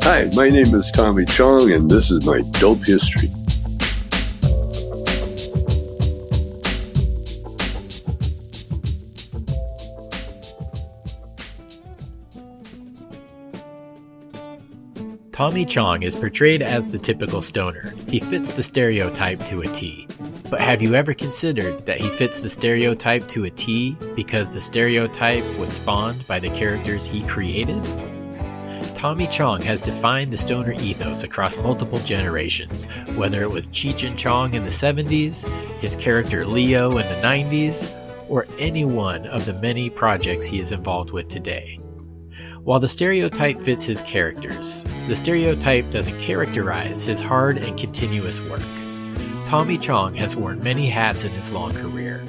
Hi, my name is Tommy Chong, and this is my dope history. Tommy Chong is portrayed as the typical stoner. He fits the stereotype to a T. But have you ever considered that he fits the stereotype to a T because the stereotype was spawned by the characters he created? Tommy Chong has defined the stoner ethos across multiple generations, whether it was Cheech and Chong in the 70s, his character Leo in the 90s, or any one of the many projects he is involved with today. While the stereotype fits his characters, the stereotype doesn't characterize his hard and continuous work. Tommy Chong has worn many hats in his long career.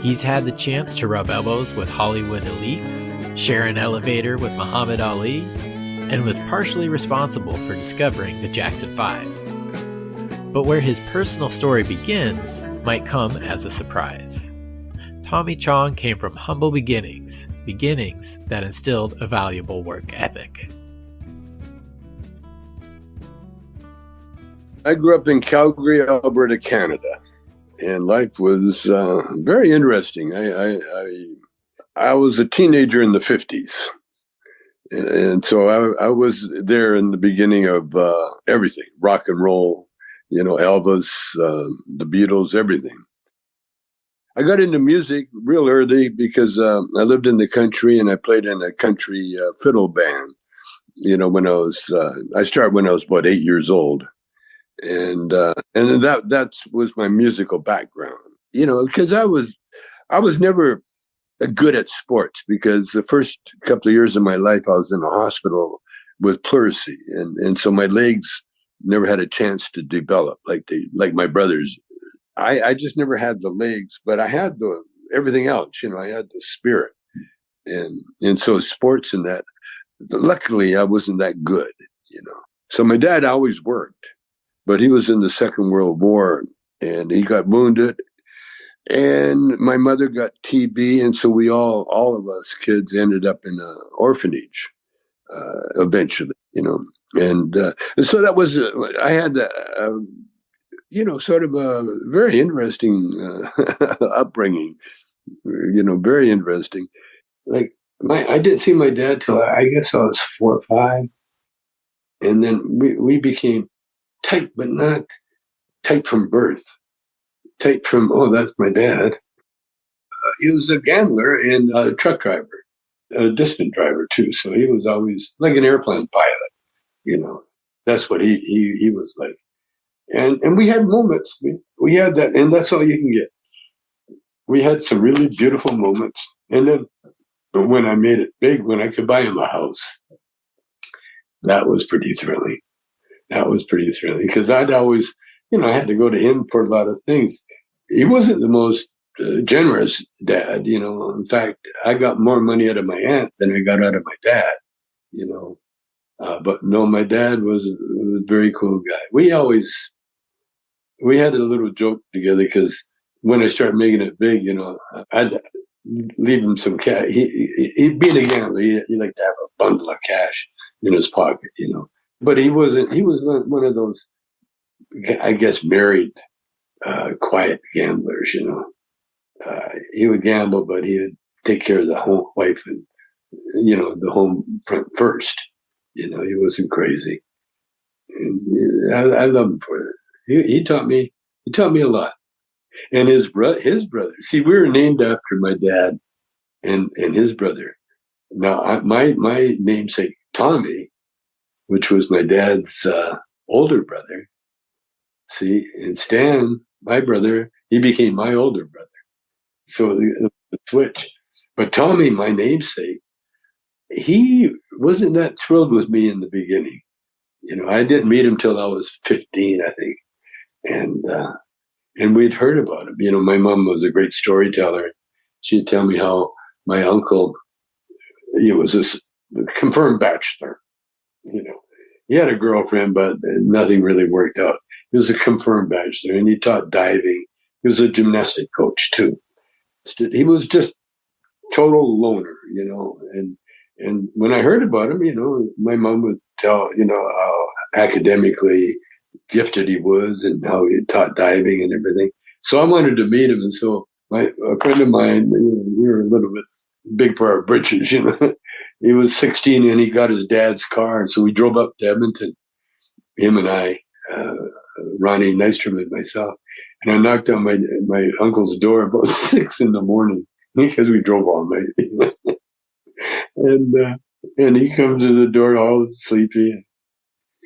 He's had the chance to rub elbows with Hollywood elites, share an elevator with Mohamed Ali, and was partially responsible for discovering the Jackson 5. But where his personal story begins might come as a surprise. Tommy Chong came from humble beginnings that instilled a valuable work ethic. I grew up in Calgary, Alberta, Canada, and life was very interesting. I was a teenager in the 50s. And so I was there in the beginning of everything, rock and roll, Elvis, the Beatles, everything. I got into music real early because I lived in the country and I played in a country fiddle band. I started when I was about 8 years old, and then that was my musical background. Because I was never good at sports because the first couple of years of my life I was in a hospital with pleurisy, and so my legs never had a chance to develop like my brothers. I just never had the legs, but I had everything else. I had the spirit, and so sports and that. Luckily, I wasn't that good. So my dad always worked, but he was in the Second World War and he got wounded. And my mother got TB, and so we all of us kids ended up in an orphanage eventually, And so that was I had sort of a very interesting upbringing. Very interesting. Like I didn't see my dad till I guess I was 4 or 5, and then we became tight, but not tight from birth. Tight from, that's my dad. He was a gambler and a truck driver, a distant driver too. So he was always like an airplane pilot, That's what he was like. And we had moments. We had that, and that's all you can get. We had some really beautiful moments. And then when I made it big, when I could buy him a house, that was pretty thrilling. Because I'd always, I had to go to him for a lot of things. He wasn't the most generous dad, In fact, I got more money out of my aunt than I got out of my dad, But no, my dad was a very cool guy. We had a little joke together because when I started making it big, I'd leave him some cash. He being a gambler, he liked to have a bundle of cash in his pocket, But he was one of those, I guess, married, quiet gamblers, He would gamble, but he would take care of the home wife and, the home front first. He wasn't crazy. And I love him for that. He taught me a lot. And his brother, see, we were named after my dad and his brother. Now, my namesake, Tommy, which was my dad's older brother, see, and Stan, my brother, he became my older brother. So the switch. But Tommy, my namesake, he wasn't that thrilled with me in the beginning. I didn't meet him till I was 15, I think. And we'd heard about him. My mom was a great storyteller. She'd tell me how my uncle, he was this confirmed bachelor. He had a girlfriend, but nothing really worked out. He was a confirmed bachelor, and he taught diving. He was a gymnastic coach too. He was just total loner, And when I heard about him, my mom would tell, how academically gifted he was and how he taught diving and everything. So I wanted to meet him. And so a friend of mine, we were a little bit big for our britches, He was 16 and he got his dad's car. And so we drove up to Edmonton, him and I, Ronnie Nystrom and myself. And I knocked on my uncle's door about 6 a.m. because we drove all night. And he comes to the door all sleepy.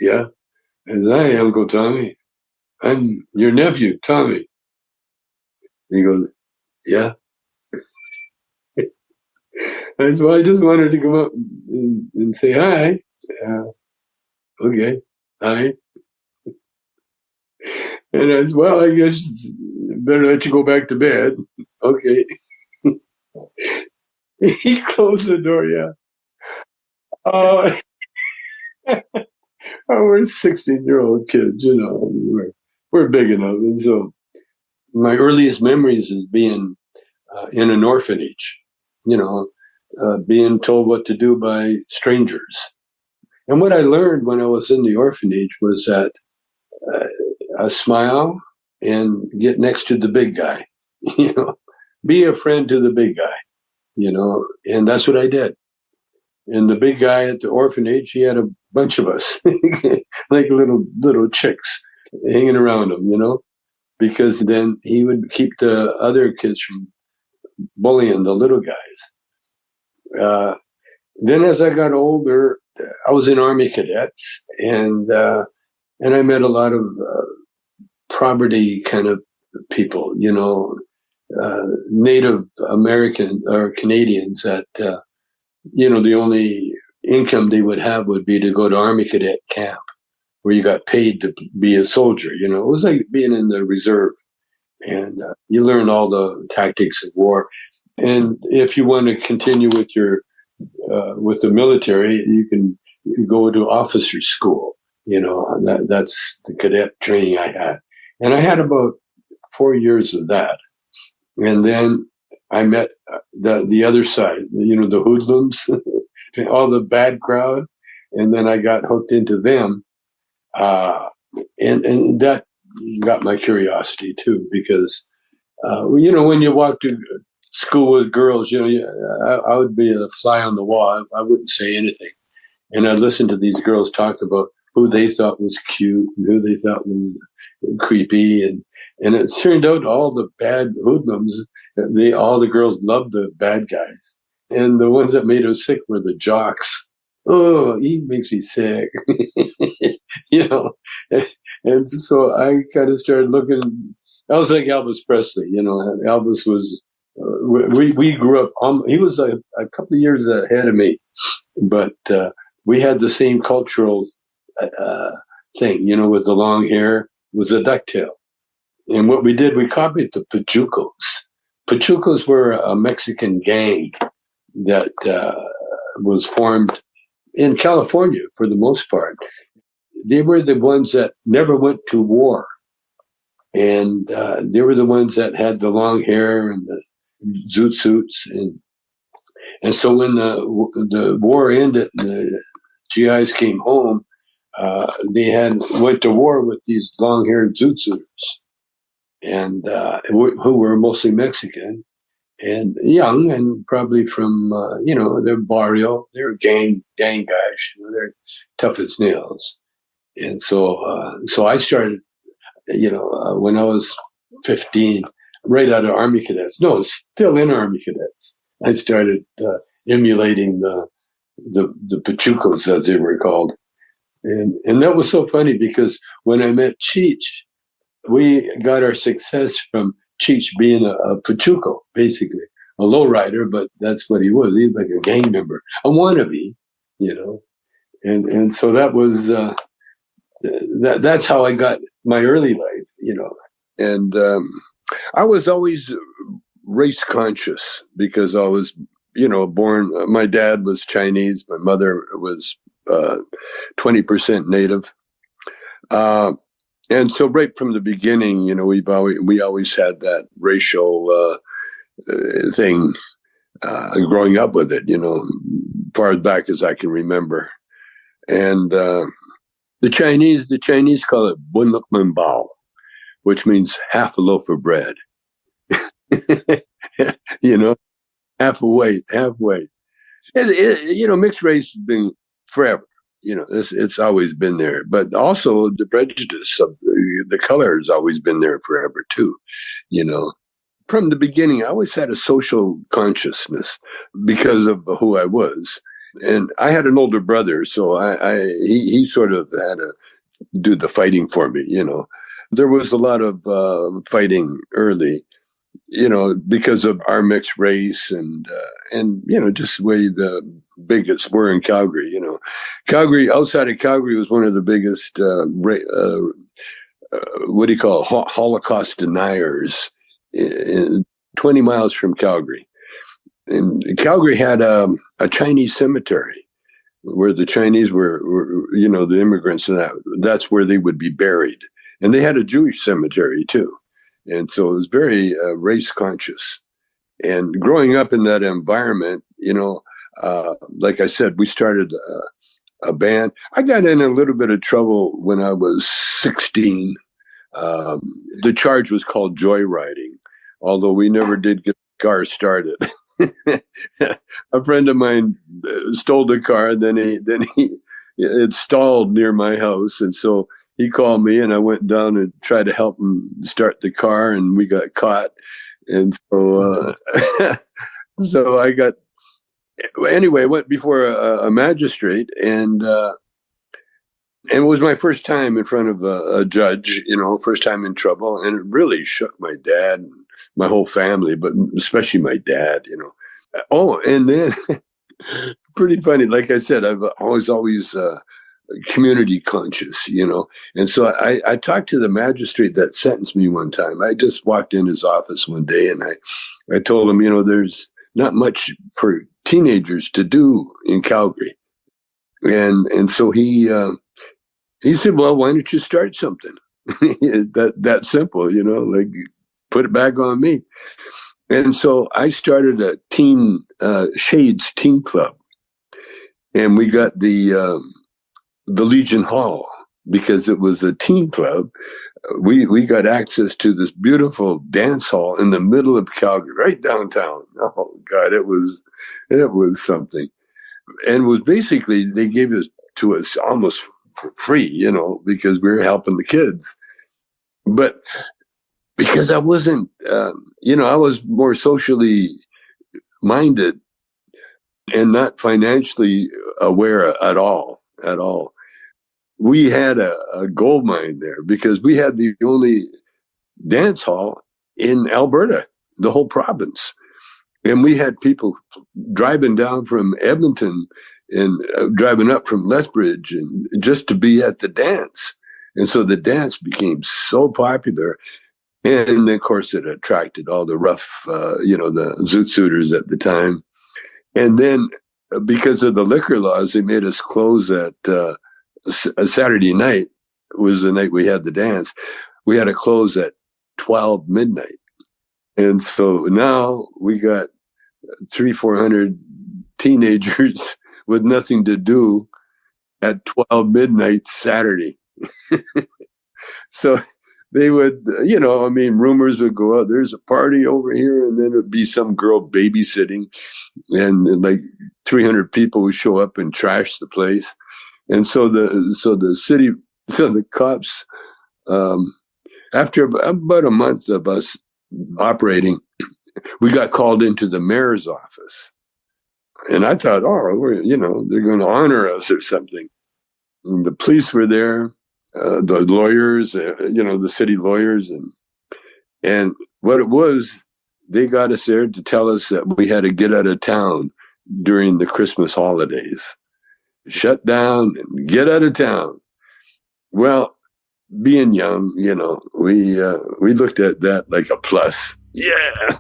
Yeah. I said, "Hi, Uncle Tommy. I'm your nephew, Tommy." And he goes, "Yeah." I said, "Well, I just wanted to come up and say hi." Okay. Hi. And I said, "Well, I guess better let you go back to bed." Okay. He closed the door, yeah. Oh, we're 16-year-old kids, we're big enough. And so my earliest memories is being in an orphanage, being told what to do by strangers. And what I learned when I was in the orphanage was that a smile and get next to the big guy, be a friend to the big guy, and that's what I did. And the big guy at the orphanage, he had a bunch of us, like little chicks hanging around him, because then he would keep the other kids from bullying the little guys. Then as I got older, I was in Army cadets, and I met a lot of poverty kind of people, Native American or Canadians that, the only income they would have would be to go to Army cadet camp where you got paid to be a soldier. It was like being in the reserve, and you learn all the tactics of war. And if you want to continue with your with the military, you can go to officer school. That's the cadet training I had, and I had about 4 years of that. And then I met the other side, the hoodlums, all the bad crowd, and then I got hooked into them, and that got my curiosity too, because when you walk to school with girls, I would be a fly on the wall. I wouldn't say anything, and I'd listen to these girls talk about who they thought was cute and who they thought was creepy, and it turned out all the bad hoodlums, all the girls loved the bad guys, and the ones that made us sick were the jocks. Oh, he makes me sick, And so I kind of started looking. I was like Elvis Presley, Elvis was. We grew up. He was a couple of years ahead of me, but we had the same cultural thing, with the long hair, was a ducktail. And what we did, we copied the Pachucos. Pachucos were a Mexican gang that was formed in California for the most part. They were the ones that never went to war. And they were the ones that had the long hair and the zoot suits. And so when the war ended and the GIs came home, they went to war with these long-haired zoot suiters, and who were mostly Mexican and young, and probably from their barrio. They're gang guys. They're tough as nails. And so I started, when I was 15, right out of Army cadets. No, still in Army cadets. I started emulating the Pachucos, as they were called, and that was so funny because when I met Cheech, we got our success from Cheech being a Pachuco, basically a lowrider, but that's what he was. He was like a gang member, a wannabe, and so that was that's how I got my early life, and I was always race conscious because I was, born. My dad was Chinese, my mother was 20% Native. And so right from the beginning, we always had that racial thing, growing up with it, far back as I can remember. And the Chinese call it bunluk bao, which means half a loaf of bread. you know, half a weight, halfway. Mixed race has been forever. It's always been there. But also the prejudice of the color has always been there forever too. From the beginning, I always had a social consciousness because of who I was. And I had an older brother, so he sort of had to do the fighting for me. There was a lot of fighting early, because of our mixed race and just the way the bigots were in Calgary. Calgary, outside of Calgary, was one of the biggest Holocaust deniers. 20 miles from Calgary. And Calgary had a Chinese cemetery where the Chinese were the immigrants, and that's where they would be buried. And they had a Jewish cemetery too. And so it was very race conscious. And growing up in that environment, like I said, we started a band. I got in a little bit of trouble when I was 16. The charge was called joyriding, although we never did get the car started. A friend of mine stole the car, then he it stalled near my house, and so he called me, and I went down and tried to help him start the car, and we got caught. And so so I got anyway. I went before a magistrate, and it was my first time in front of a judge, first time in trouble. And it really shook my dad, and my whole family, but especially my dad, Oh, and then pretty funny. Like I said, I've always community conscious, And so I talked to the magistrate that sentenced me one time. I just walked in his office one day, and I told him, there's not much for teenagers to do in Calgary. And so he said, well, why don't you start something? that simple, like put it back on me. And so I started a Shades Teen Club, and we got the Legion Hall because it was a teen club. We got access to this beautiful dance hall in the middle of Calgary, right downtown. Oh God, it was something, and it was basically they gave it to us almost for free, because we were helping the kids. But because I wasn't, I was more socially minded and not financially aware at all. We had a gold mine there because we had the only dance hall in Alberta, the whole province. And we had people driving down from Edmonton and driving up from Lethbridge and just to be at the dance. And so the dance became so popular. And of course, it attracted all the rough, the zoot suiters at the time. And then because of the liquor laws, they made us close at a Saturday night was the night we had the dance. We had to close at 12 midnight. And so now we got 300-400 teenagers with nothing to do at 12 midnight Saturday. So they would, rumors would go out, there's a party over here, and then it would be some girl babysitting, and like 300 people would show up and trash the place. And so the cops, after about a month of us operating, we got called into the mayor's office. And I thought, they're going to honor us or something. And the police were there, the lawyers, the city lawyers. And what it was, they got us there to tell us that we had to get out of town during the Christmas holidays. Shut down and get out of town. Well, being young, we looked at that like a plus. Yeah,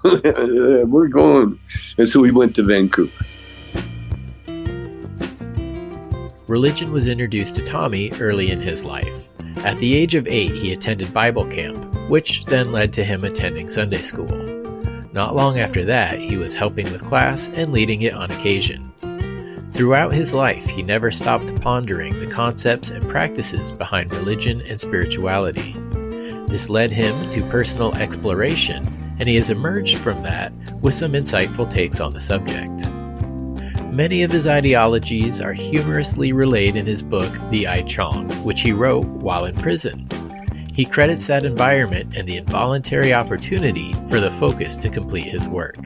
we're going. And so we went to Vancouver. Religion was introduced to Tommy early in his life. At the age of 8, he attended Bible camp, which then led to him attending Sunday school. Not long after that, he was helping with class and leading it on occasion. Throughout his life, he never stopped pondering the concepts and practices behind religion and spirituality. This led him to personal exploration, and he has emerged from that with some insightful takes on the subject. Many of his ideologies are humorously relayed in his book, The I Chong, which he wrote while in prison. He credits that environment and the involuntary opportunity for the focus to complete his work.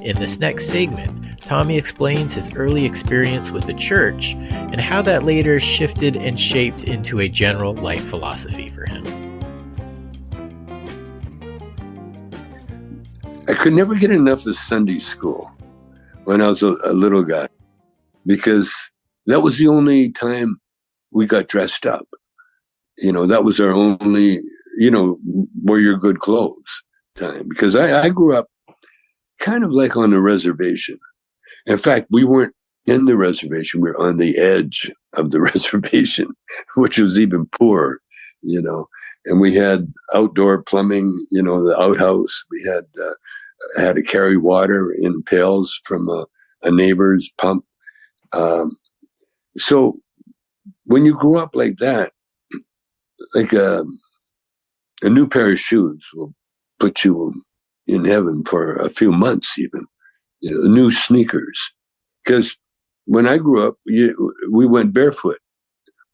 In this next segment, Tommy explains his early experience with the church and how that later shifted and shaped into a general life philosophy for him. I could never get enough of Sunday school when I was a little guy, because that was the only time we got dressed up. That was our only, wear your good clothes time. Because I grew up kind of like on a reservation. In fact, we weren't in the reservation. We were on the edge of the reservation, which was even poorer, And we had outdoor plumbing, the outhouse. We had to carry water in pails from a neighbor's pump. So when you grow up like that, like a new pair of shoes will put you in heaven for a few months even, new sneakers. Because when I grew up, we went barefoot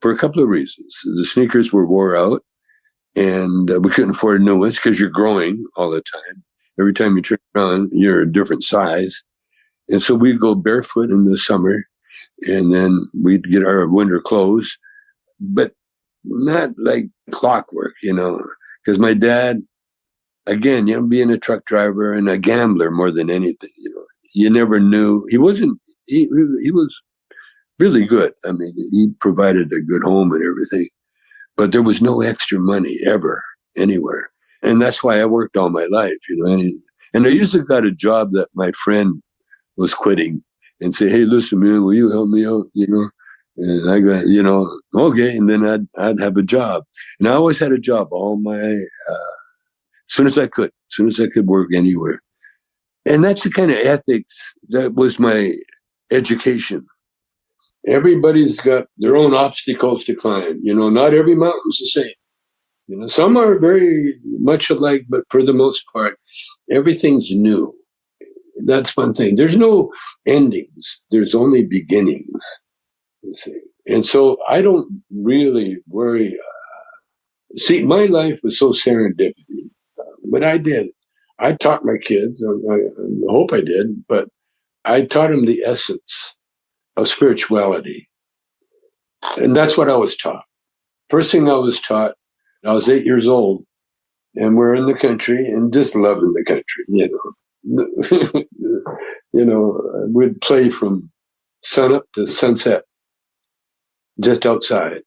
for a couple of reasons. The sneakers were wore out, and we couldn't afford new ones because you're growing all the time. Every time you turn around, you're a different size. And so we'd go barefoot in the summer, and then we'd get our winter clothes, but not like clockwork, because my dad, again, being a truck driver and a gambler more than anything, you never knew. He was really good. I mean, he provided a good home and everything, but there was no extra money ever, anywhere. And that's why I worked all my life, and I usually got a job that my friend was quitting and say, hey, listen, man, will you help me out, And I got, okay. And then I'd have a job. And I always had a job as soon as I could work anywhere. And that's the kind of ethics that was my education. Everybody's got their own obstacles to climb. Not every mountain's the same. Some are very much alike, but for the most part, everything's new. That's one thing. There's no endings. There's only beginnings, you see. And so I don't really worry. See, my life was so serendipity. What I did, I taught my kids, I hope I did, but I taught them the essence of spirituality. And that's what I was taught. First thing I was taught, I was 8 years old, and we're in the country and just loving the country, We'd play from sunup to sunset, just outside.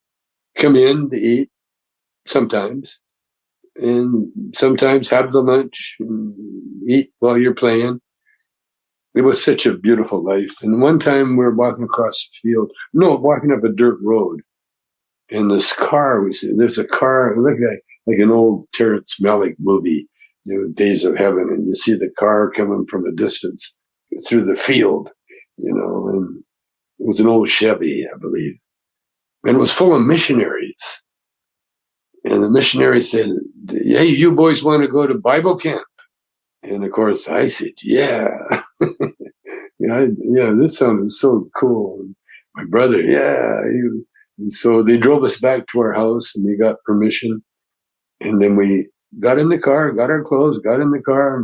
Come in to eat sometimes, and sometimes have the lunch and eat while you're playing. It was such a beautiful life. And one time we were walking across the field, walking up a dirt road. And this car, there's a car, it looked like an old Terrence Malick movie, Days of Heaven. And you see the car coming from a distance through the field, and it was an old Chevy, I believe. And it was full of missionaries. And the missionary said, hey, you boys want to go to Bible camp? And of course I said, yeah. This sounded so cool. And my brother, yeah. And so they drove us back to our house, and we got permission. And then we got in the car, got our clothes, got in the car,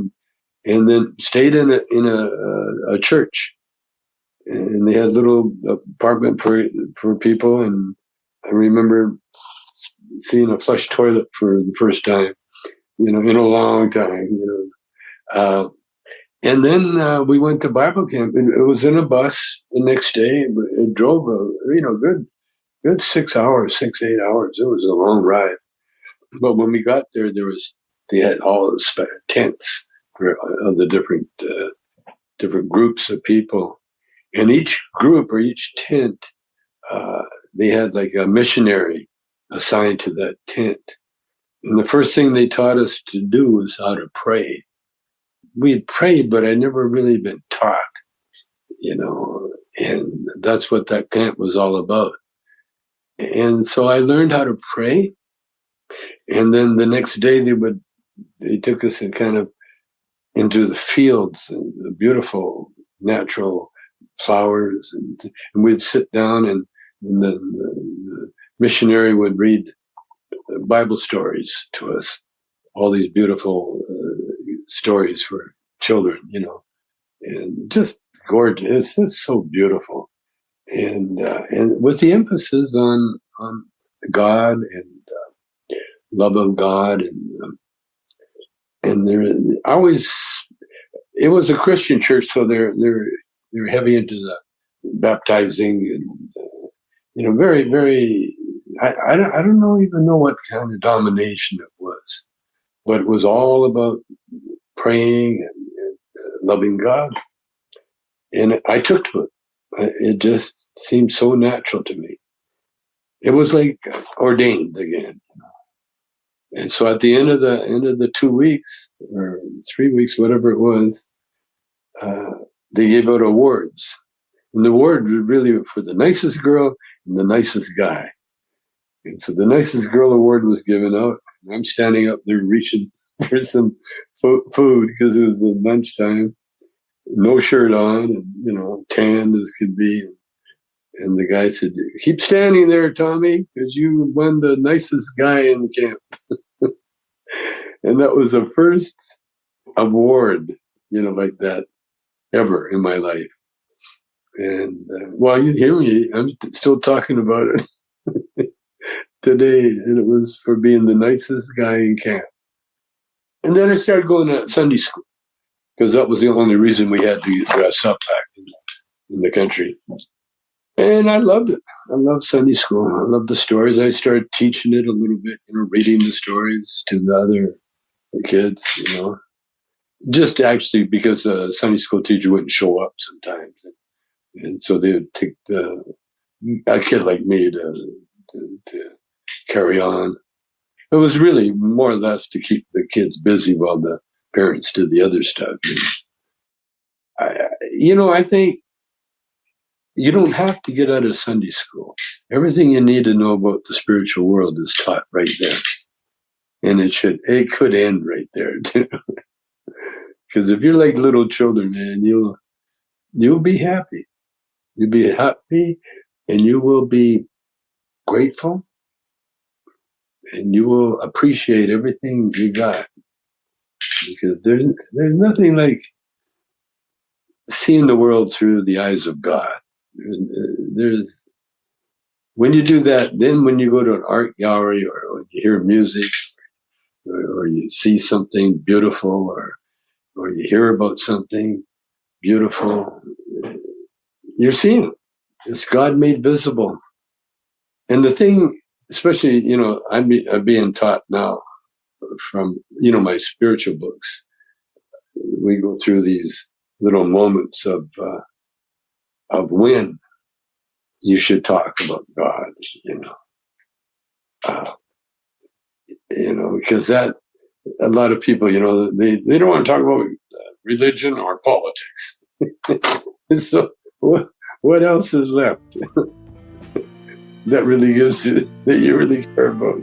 and then stayed in a church. And they had a little apartment for people. And I remember seeing a flush toilet for the first time, in a long time, And then we went to Bible camp. It was in a bus the next day. It drove good 6 hours, 8 hours. It was a long ride. But when we got there, they had all the tents of the different groups of people. And each group or each tent, they had like a missionary assigned to that tent. And the first thing they taught us to do was how to pray. We had prayed, but I'd never really been taught, And that's what that camp was all about. And so I learned how to pray. And then the next day they took us and kind of into the fields and the beautiful natural flowers. And we'd sit down and the missionary would read Bible stories to us, all these beautiful stories for children, and just gorgeous. It's so beautiful. And with the emphasis on God and love of God, and there always, it was a Christian church, so they're heavy into the baptizing and very, very. I don't even know what kind of domination it was, but it was all about praying and loving God, and I took to it. It just seemed so natural to me. It was like ordained again. And so at the end of the 2 weeks or 3 weeks, whatever it was, they gave out awards. And the award was really for the nicest girl and the nicest guy. And so the nicest girl award was given out. And I'm standing up there reaching for some food because it was lunchtime, no shirt on, and tanned as could be. And the guy said, "Keep standing there, Tommy, because you won the nicest guy in the camp." And that was the first award, like that ever in my life. And you hear me, I'm still talking about it today. And it was for being the nicest guy in camp. And then I started going to Sunday school because that was the only reason we had to dress up back in the country. And I loved it. I loved Sunday school. I loved the stories. I started teaching it a little bit, reading the stories to the other kids, just actually because the Sunday school teacher wouldn't show up sometimes. And so they would take a kid like me to carry on. It was really more or less to keep the kids busy while the parents did the other stuff. I think you don't have to get out of Sunday school. Everything you need to know about the spiritual world is taught right there. And it could end right there too. Because if you're like little children, man, you'll be happy. You'll be happy and you will be grateful and you will appreciate everything you got. Because there's nothing like seeing the world through the eyes of God. There's when you do that, then when you go to an art gallery or when you hear music or you see something beautiful or you hear about something beautiful, you're seeing it. It's God made visible. And the thing, especially, I'm being taught now from, my spiritual books. We go through these little moments of when you should talk about God, because that a lot of people, they don't want to talk about religion or politics. So what else is left that really gives you that you really care about?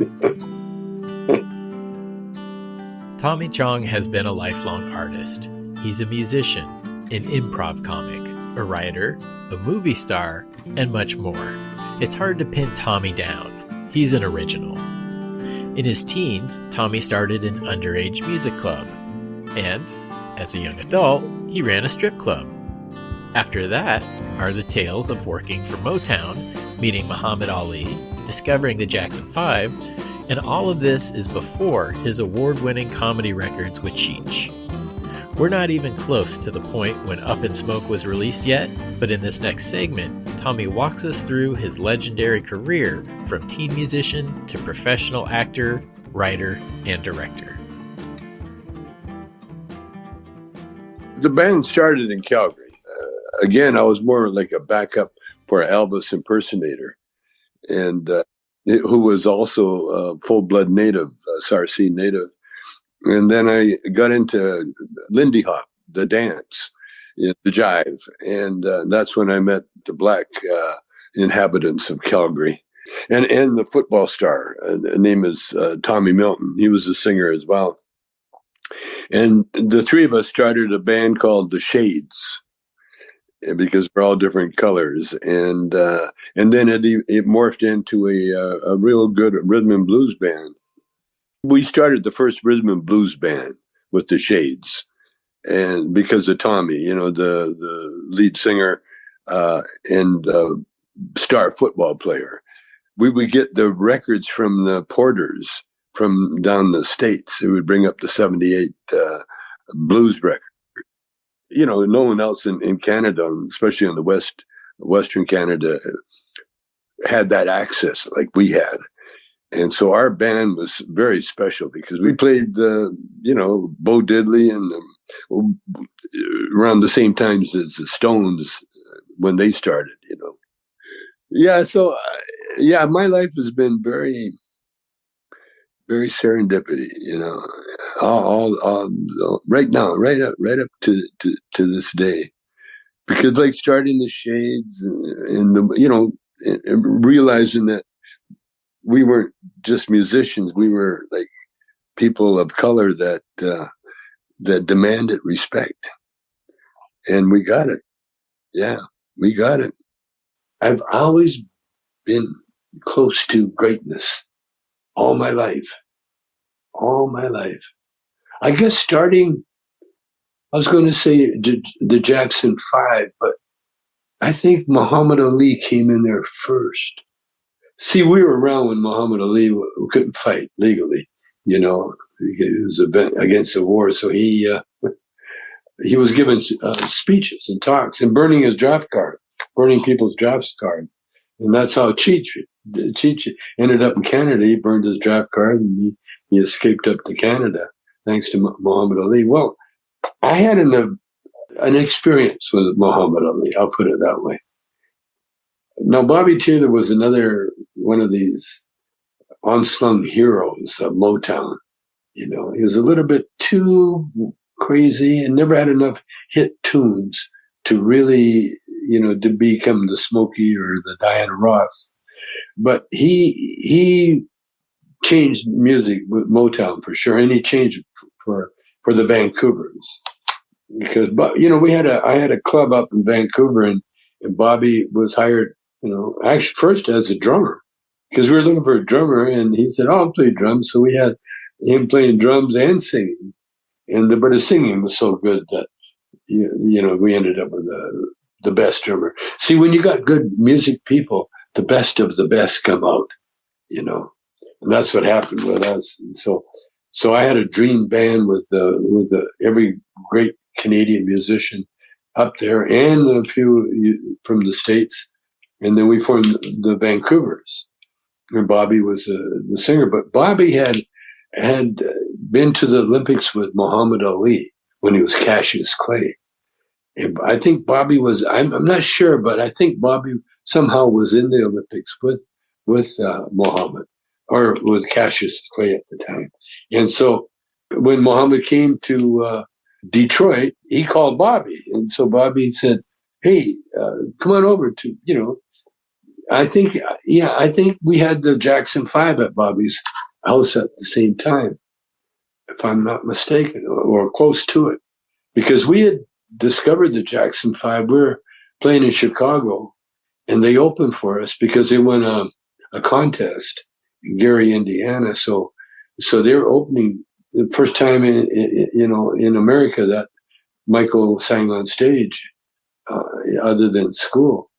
Tommy Chong has been a lifelong artist. He's a musician, an improv comic, a writer, a movie star, and much more. It's hard to pin Tommy down. He's an original. In his teens, Tommy started an underage music club. And, as a young adult, he ran a strip club. After that are the tales of working for Motown, meeting Mohamed Ali, discovering the Jackson 5, and all of this is before his award-winning comedy records with Cheech. We're not even close to the point when Up in Smoke was released yet, but in this next segment, Tommy walks us through his legendary career from teen musician to professional actor, writer, and director. The band started in Calgary. Again, I was more like a backup for an Elvis impersonator, and who was also a full-blood native, Sarcee native. And then I got into Lindy Hop, the dance. the jive. And that's when I met the black inhabitants of Calgary. And the football star, name is Tommy Milton. He was a singer as well. And the three of us started a band called The Shades, because we're all different colors. And then it morphed into a real good rhythm and blues band. We started the first rhythm and blues band with The Shades, and because of Tommy, the lead singer and star football player. We would get the records from the porters from down the States. They would bring up the 78 blues record. No one else in Canada, especially in the Western Canada, had that access like we had. And so our band was very special because we played Bo Diddley and around the same times as the Stones when they started, Yeah, so my life has been very, very serendipity, all right now, right up to this day, because like starting the Shades and realizing that we weren't just musicians, we were like people of color that demanded respect, and we got it. Yeah, we got it. I've always been close to greatness all my life. I guess starting, I was going to say the Jackson 5, but I think Muhammad Ali came in there first. See, we were around when Muhammad Ali couldn't fight legally, He was against the war, so he was giving speeches and talks and burning people's draft card. And that's how Cheech ended up in Canada. He burned his draft card and he escaped up to Canada thanks to Muhammad Ali. Well, I had an experience with Muhammad Ali. I'll put it that way. Now, Bobby Taylor was another one of these unsung heroes of Motown. He was a little bit too crazy and never had enough hit tunes to really, to become the Smokey or the Diana Ross. But he changed music with Motown for sure, and he changed for the Vancouvers. Because, I had a club up in Vancouver, and Bobby was hired, actually first as a drummer, because we were looking for a drummer, and he said, "Oh, I'll play drums." So we had him playing drums and singing, but his singing was so good that we ended up with the best drummer. See, when you got good music people, the best of the best come out, and that's what happened with us. And so I had a dream band with every great Canadian musician up there and a few from the States. And then we formed the Vancouvers. And Bobby was the singer. But Bobby had been to the Olympics with Mohamed Ali when he was Cassius Clay. And I think Bobby was, I'm not sure, but I think Bobby somehow was in the Olympics with Mohamed, or with Cassius Clay at the time. And so when Mohamed came to Detroit, he called Bobby. And so Bobby said, "Hey, come on over to, I think we had the Jackson 5 at Bobby's house at the same time, if I'm not mistaken, or close to it. Because we had discovered the Jackson 5. We were playing in Chicago, and they opened for us because they won a contest in Gary, Indiana. So they were opening the first time in America that Michael sang on stage, other than school.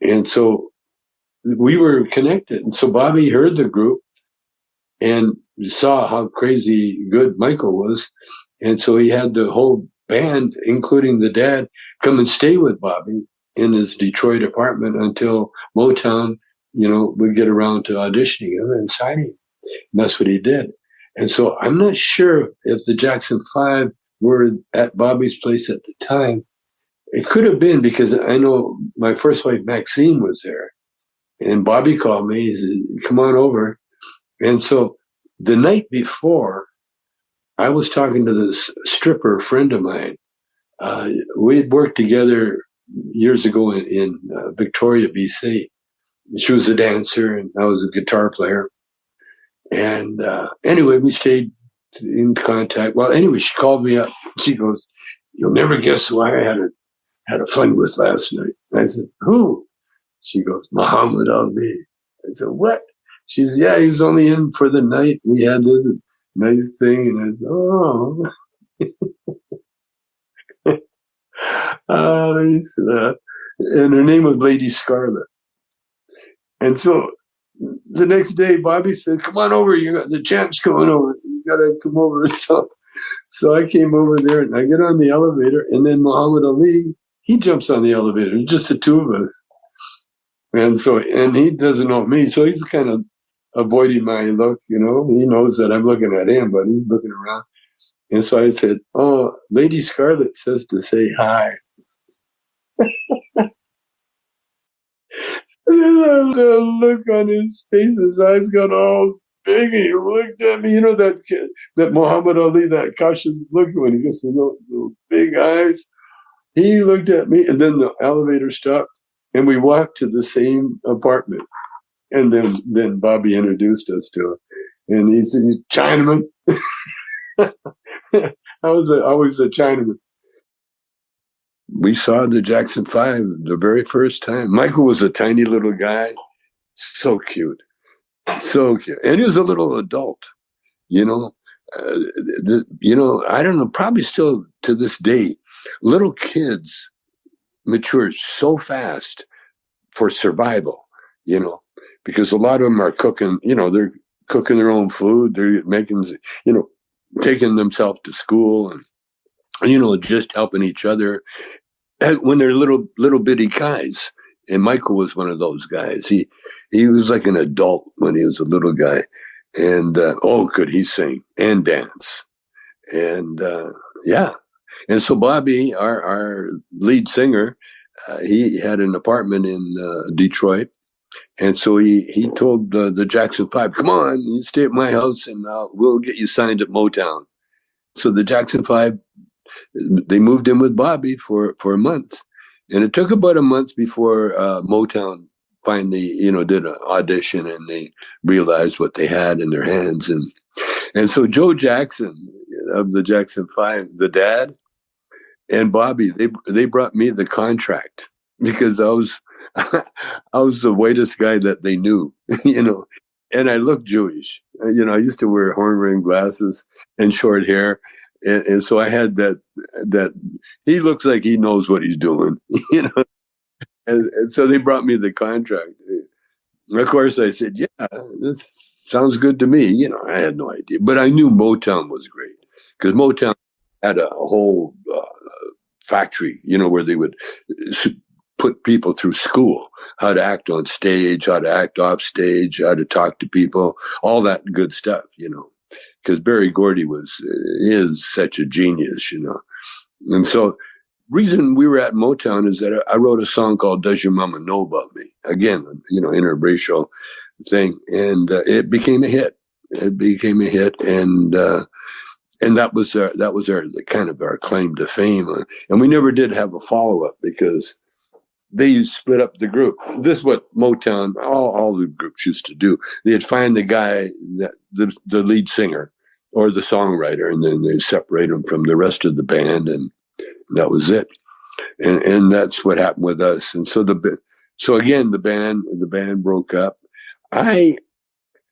And so we were connected. And so Bobby heard the group and saw how crazy good Michael was. And so he had the whole band, including the dad, come and stay with Bobby in his Detroit apartment until Motown, would get around to auditioning him and signing him. And that's what he did. And so I'm not sure if the Jackson 5 were at Bobby's place at the time. It could have been, because I know my first wife, Maxine, was there. And Bobby called me. He said, "Come on over." And so the night before, I was talking to this stripper friend of mine we worked together years ago in Victoria, BC. She was a dancer and I was a guitar player. And anyway, we stayed in contact. Well, anyway, she called me up. She goes, "You'll never guess who I had a fling with last night." I said, "Who?" She goes, "Muhammad Ali." I said, "What?" She said, "Yeah, he was only in for the night. We had this nice thing." And I said, "Oh." And her name was Lady Scarlet. And so the next day, Bobby said, "Come on over. You got the champ's coming over. You got to come over." So I came over there and I get on the elevator, and then Muhammad Ali, he jumps on the elevator. It's just the two of us. And he doesn't know me. So he's kind of avoiding my look, you know. He knows that I'm looking at him, but he's looking around. And so I said, "Oh, Lady Scarlet says to say hi." And the look on his face, his eyes got all big, and he looked at me. You know that Muhammad Ali, that cautious look when he gets the big eyes. He looked at me, and then the elevator stopped, and we walked to the same apartment. And then Bobby introduced us to him, and he said, "Chinaman." I was always a Chinaman. We saw the Jackson 5 the very first time. Michael was a tiny little guy, so cute, so cute, and he was a little adult, you know. I don't know, probably still to this day, little kids mature so fast for survival, you know, because a lot of them are cooking, you know, they're cooking their own food, they're making, you know, taking themselves to school and, you know, just helping each other when they're little bitty guys. And Michael was one of those guys. He was like an adult when he was a little guy. And could he sing and dance? And yeah. And so Bobby, our lead singer, he had an apartment in Detroit. And so he told the Jackson 5, "Come on, you stay at my house and we'll get you signed at Motown." So the Jackson 5, they moved in with Bobby for a month. And it took about a month before Motown finally, you know, did an audition and they realized what they had in their hands. And so Joe Jackson of the Jackson 5, the dad, and Bobby, they brought me the contract because I was the whitest guy that they knew, you know, and I looked Jewish. You know, I used to wear horn-rimmed glasses and short hair. And so I had that he looks like he knows what he's doing, you know. And so they brought me the contract. Of course, I said, "Yeah, this sounds good to me." You know, I had no idea, but I knew Motown was great because Motown had a whole factory, you know, where they would put people through school, how to act on stage, how to act off stage, how to talk to people, all that good stuff, you know. Because Berry Gordy is such a genius, you know. And so reason we were at Motown is that I wrote a song called "Does Your Mama Know About Me?" Again, you know, interracial thing. And it became a hit. It became a hit. And that was our kind of our claim to fame. And we never did have a follow-up because they split up the group. This is what Motown, all the groups used to do. They'd find the guy, the lead singer or the songwriter, and then they separate them from the rest of the band, and that was it. And that's what happened with us. And so again, the band broke up. I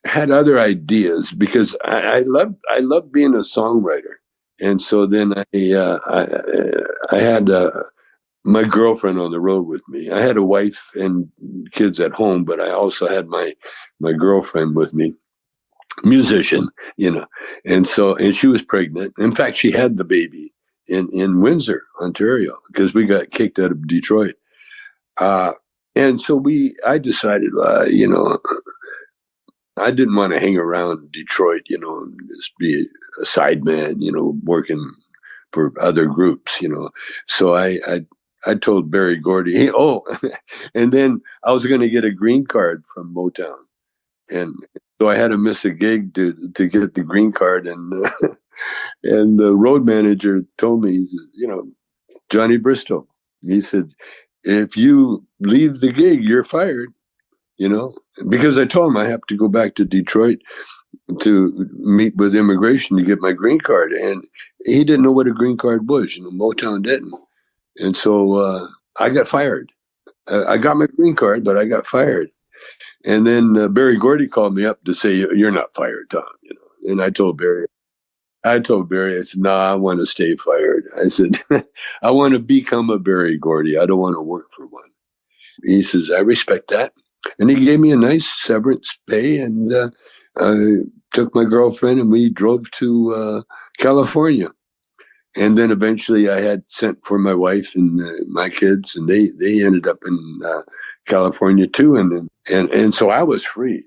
had other ideas because I loved being a songwriter, and so then I had my girlfriend on the road with me. I had a wife and kids at home, but I also had my girlfriend with me, musician, you know. And she was pregnant. In fact, she had the baby in Windsor, Ontario, because we got kicked out of Detroit. And so I decided, you know, I didn't want to hang around Detroit, you know, and just be a sideman, you know, working for other groups, you know. So I told Berry Gordy, and then I was going to get a green card from Motown. And so I had to miss a gig to get the green card. And and the road manager told me, he says, you know, Johnny Bristow. He said, if you leave the gig, you're fired, because I told him I have to go back to Detroit to meet with immigration to get my green card. And he didn't know what a green card was, Motown didn't. And so I got fired. I got my green card, but I got fired. And then Barry Gordy called me up to say, you're not fired, Tom, And I told Barry, I said, no, I want to stay fired. I said, I want to become a Barry Gordy. I don't want to work for one. He says, I respect that. And he gave me a nice severance pay. And I took my girlfriend and we drove to California. And then eventually I had sent for my wife and my kids, and they ended up in California too. And so I was free.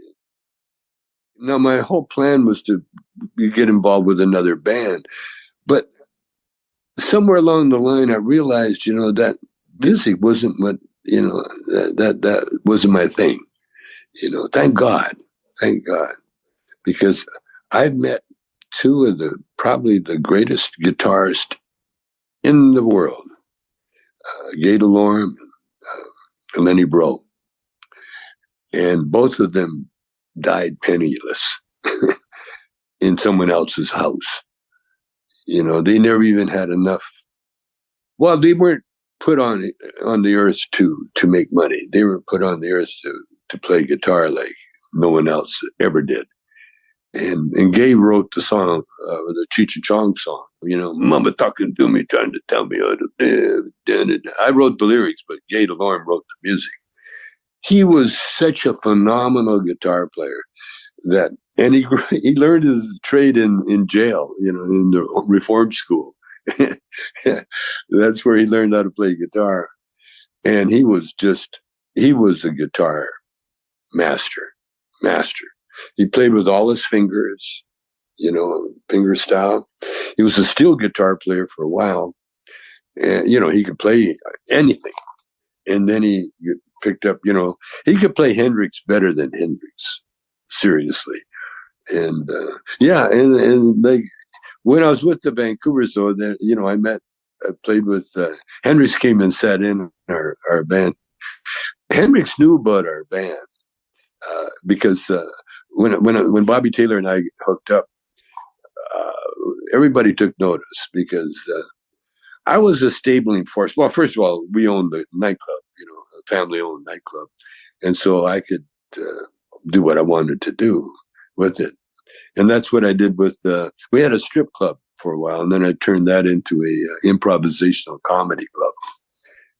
Now, my whole plan was to get involved with another band. But somewhere along the line, I realized, that music wasn't what, that wasn't my thing. Thank God. Because I've met two of probably the greatest guitarists in the world, Gay DeLorme and Lenny Breau. And both of them died penniless in someone else's house. They never even had enough. Well, they weren't put on the earth to make money. They were put on the earth to play guitar like no one else ever did. And Gay wrote the song, the Cheech and Chong song, Mama talking to me, trying to tell me how to live. I wrote the lyrics, but Gay DeLorme wrote the music. He was such a phenomenal guitar player and he learned his trade in jail, in the reform school. That's where he learned how to play guitar. And he was a guitar master. He played with all his fingers, finger style. He was a steel guitar player for a while. And, he could play anything. And then he picked up, he could play Hendrix better than Hendrix. Seriously. And, and like when I was with the Vancouvers, though, then, I played with, Hendrix came and sat in our band. Hendrix knew about our band because when Bobby Taylor and I hooked up, everybody took notice because I was a stabling force. Well, first of all, we owned the nightclub, a family-owned nightclub. And so I could do what I wanted to do with it. And that's what I did with, we had a strip club for a while, and then I turned that into a improvisational comedy club,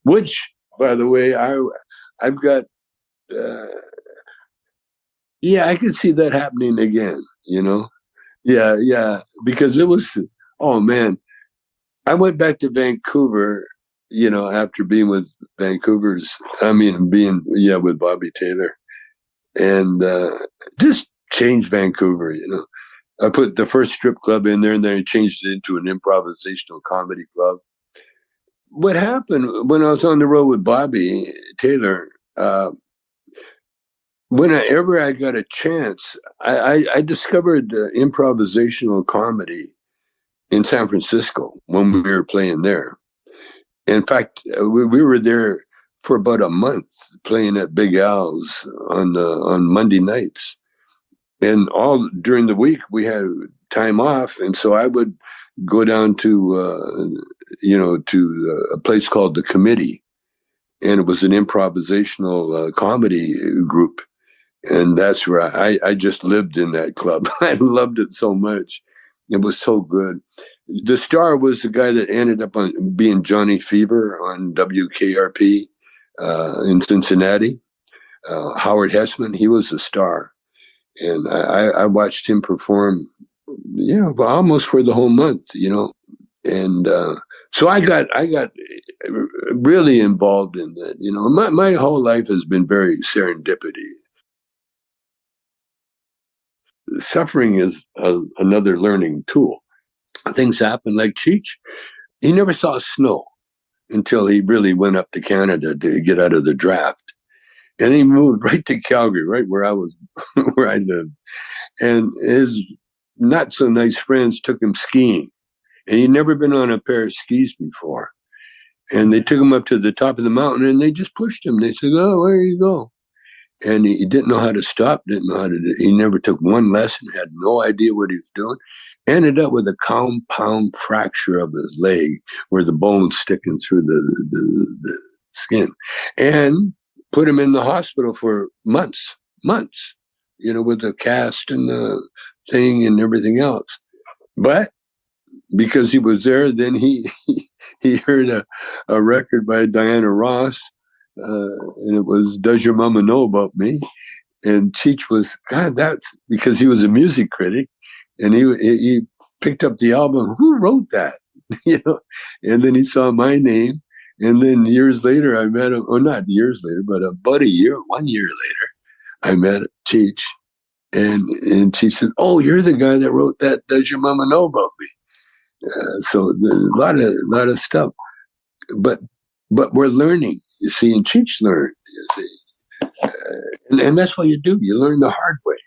which, by the way, I've got, I could see that happening again, Yeah, because it was, oh man, I went back to Vancouver, after being with with Bobby Taylor, and just changed Vancouver, I put the first strip club in there, and then I changed it into an improvisational comedy club. What happened when I was on the road with Bobby Taylor, whenever I got a chance, I discovered improvisational comedy in San Francisco when we were playing there. In fact, we were there for about a month playing at Big Al's on Monday nights. And all during the week we had time off. And so I would go down to, to a place called The Committee. And it was an improvisational comedy group. And that's where I just lived in that club. I loved it so much. It was so good. The star was the guy that ended up being Johnny Fever on WKRP in Cincinnati. Howard Hessman, he was a star. And I watched him perform, almost for the whole month, And so I got really involved in that. My whole life has been very serendipity. Suffering is another learning tool. Things happen like Cheech. He never saw snow until he really went up to Canada to get out of the draft. And he moved right to Calgary, right where where I lived. And his not so nice friends took him skiing. And he'd never been on a pair of skis before. And they took him up to the top of the mountain and they just pushed him. They said, "Oh, there you go." And he didn't know how to stop, didn't know how to do. He never took one lesson, had no idea what he was doing. Ended up with a compound fracture of his leg where the bone's sticking through the skin. And put him in the hospital for months, with the cast and the thing and everything else. But because he was there, then he heard a record by Diana Ross, and it was "Does Your Mama Know About Me?" And Cheech was, God, that's because he was a music critic, and he picked up the album. Who wrote that? And then he saw my name, and then years later I met him, or not years later, but about 1 year later, I met Cheech, and she said, "Oh, you're the guy that wrote that. Does Your Mama Know About Me?" So a lot of stuff, but we're learning. You see, and Cheech learned. You see, and that's what you do. You learn the hard way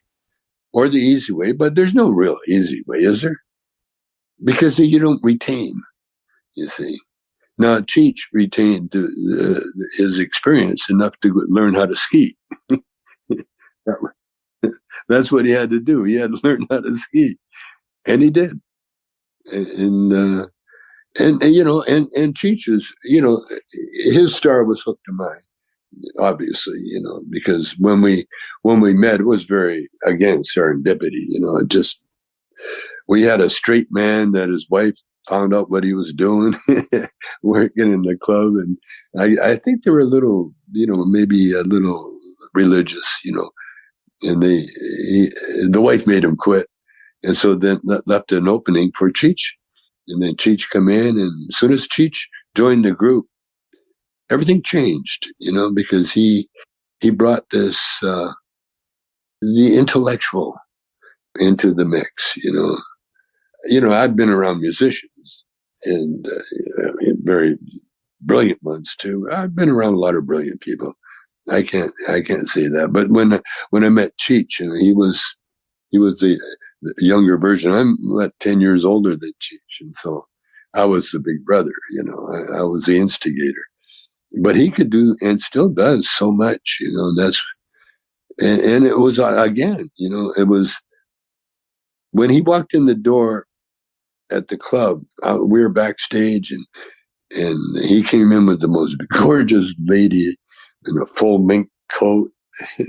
or the easy way, but there's no real easy way, is there? Because you don't retain. You see, now Cheech retained his experience enough to learn how to ski. That's what he had to do. He had to learn how to ski, and he did. And Cheech's, his star was hooked to mine, obviously, because when we met, it was very, again, serendipity. We had a straight man that his wife found out what he was doing, working in the club, and I think they were a little, maybe a little religious, and the wife made him quit. And so then that left an opening for Cheech. And then Cheech come in, and as soon as Cheech joined the group, everything changed, because he brought this, the intellectual into the mix, I've been around musicians and very brilliant ones too. I've been around a lot of brilliant people. I can't say that. But when I met Cheech, he was the younger version. I'm about 10 years older than Cheech, and so I was the big brother. I was the instigator. But he could do and still does so much. And it was again. It was when he walked in the door at the club. We were backstage, and he came in with the most gorgeous lady in a full mink coat.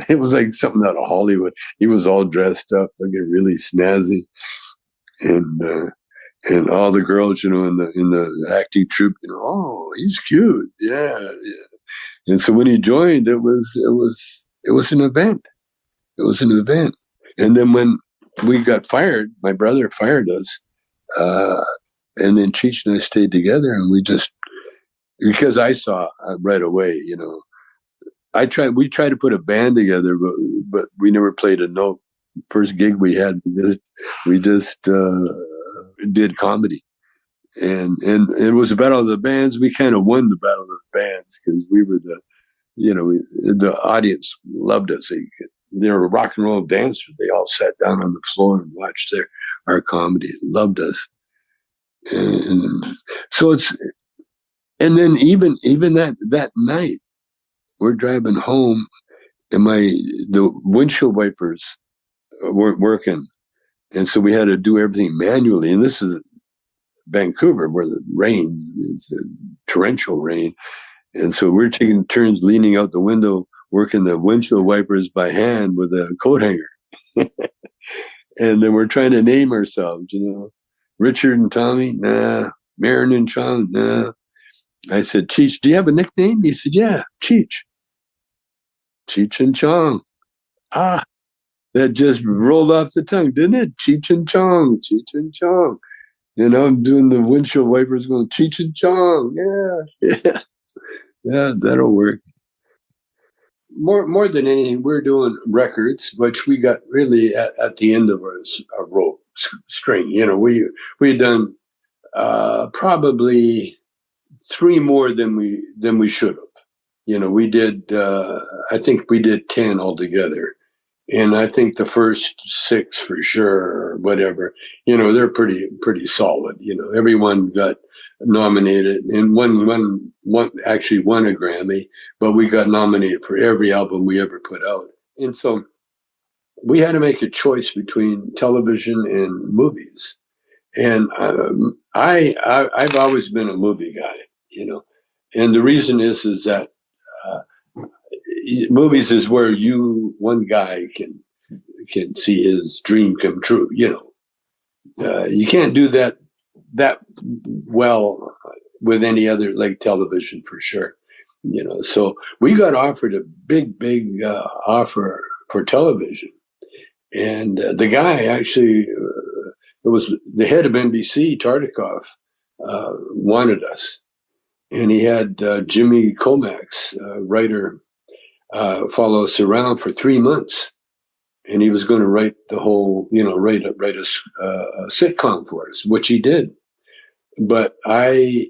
It was like something out of Hollywood. He was all dressed up, looking really snazzy, and all the girls, in the acting troupe, oh, he's cute, yeah. And so when he joined, it was an event. It was an event. And then when we got fired, my brother fired us, and then Cheech and I stayed together, and we just, because I saw right away, we tried to put a band together, but we never played a note. First gig we had, we just did comedy, and it was a battle of the bands. We kind of won the battle of the bands because we were the audience loved us. They were rock and roll dancers. They all sat down on the floor and watched our comedy. Loved us, and so and then even that night. We're driving home, and the windshield wipers weren't working, and so we had to do everything manually. And this is Vancouver, where it rains; it's a torrential rain, and so we're taking turns leaning out the window, working the windshield wipers by hand with a coat hanger, and then we're trying to name ourselves. Richard and Tommy, nah. Marin and Chong, nah. I said, Cheech, do you have a nickname? He said, yeah, Cheech. Cheech and Chong. Ah, that just rolled off the tongue, didn't it? Cheech and Chong, Cheech and Chong. I'm doing the windshield wipers going, Cheech and Chong. Yeah. Yeah, that'll work. More than anything, we're doing records, which we got really at the end of our rope string. We had done probably 3 more than we should have. We did, I think we did 10 altogether. And I think the first 6 for sure, or whatever, they're pretty solid. Everyone got nominated and actually won a Grammy, but we got nominated for every album we ever put out. And so we had to make a choice between television and movies. And I've always been a movie guy, and the reason is that uh, movies is where one guy can see his dream come true. You can't do that well with any other, like television, for sure. So we got offered a big offer for television, and the guy actually, it was the head of NBC, Tartikoff, wanted us, and he had Jimmy Comax, writer, follow us around for 3 months, and he was going to write the whole, write a sitcom for us, which he did. But I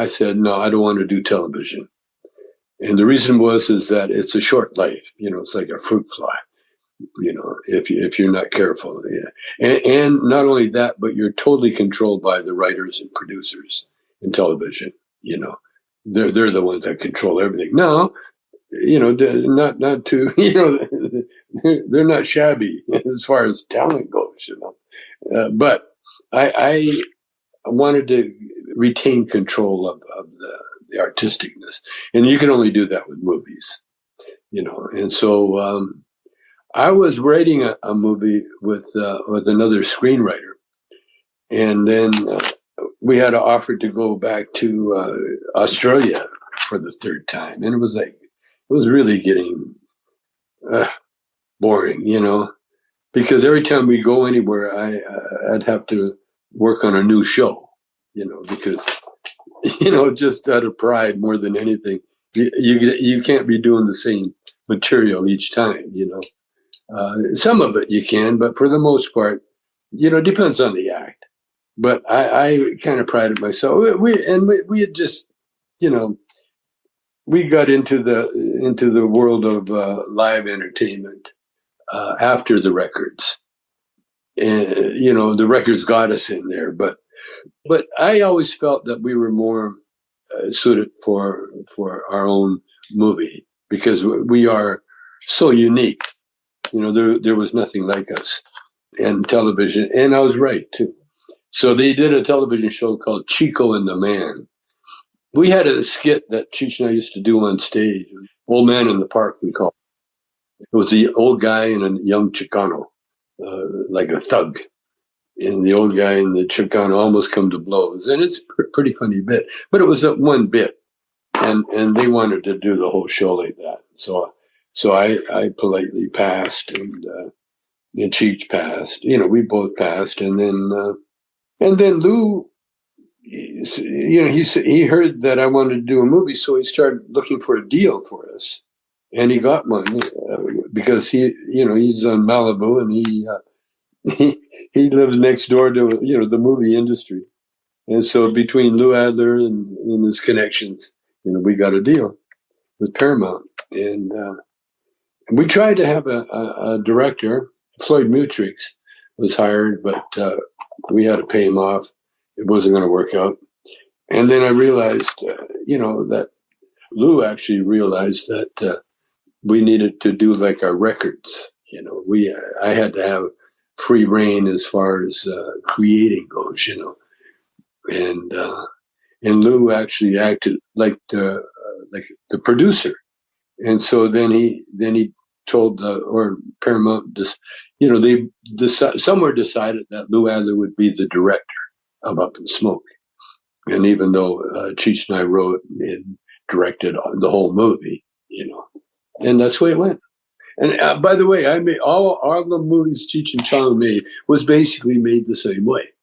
said, no, I don't want to do television. And the reason is that it's a short life. It's like a fruit fly, if you're not careful. Yeah. And not only that, but you're totally controlled by the writers and producers in television. They're the ones that control everything. Now, not to, they're not shabby as far as talent goes, but I wanted to retain control of the artisticness, and you can only do that with movies, and so I was writing a movie with another screenwriter, and then we had an offer to go back to Australia for the third time, and it was really getting boring, because every time we go anywhere, I'd have to work on a new show, because, just out of pride more than anything, you can't be doing the same material each time, some of it you can, but for the most part, it depends on the act. But I kind of prided myself. We had just, we got into the world of live entertainment after the records, and the records got us in there. But I always felt that we were more suited for our own movie, because we are so unique. There was nothing like us in television, and I was right too. So they did a television show called Chico and the Man. We had a skit that Cheech and I used to do on stage. Old Man in the Park, we call it. It was the old guy and a young Chicano, like a thug. And the old guy and the Chicano almost come to blows. And it's a pretty funny bit. But it was one bit. And they wanted to do the whole show like that. So I politely passed, and Cheech passed. We both passed. And then Lou, he heard that I wanted to do a movie, so he started looking for a deal for us, and he got one because he's on Malibu, and he lives next door to the movie industry, and so between Lou Adler and his connections, we got a deal with Paramount, and we tried to have a director. Floyd Mutrix was hired, but we had to pay him off. It wasn't going to work out. And then I realized, that Lou actually realized that we needed to do like our records. I had to have free reign as far as creating goes, and Lou actually acted like the producer. And so then he told Paramount, somewhere decided that Lou Adler would be the director of Up in Smoke. And even though Cheech and I wrote and directed the whole movie, and that's the way it went. And by the way, I made all the movies Cheech and Chong made was basically made the same way.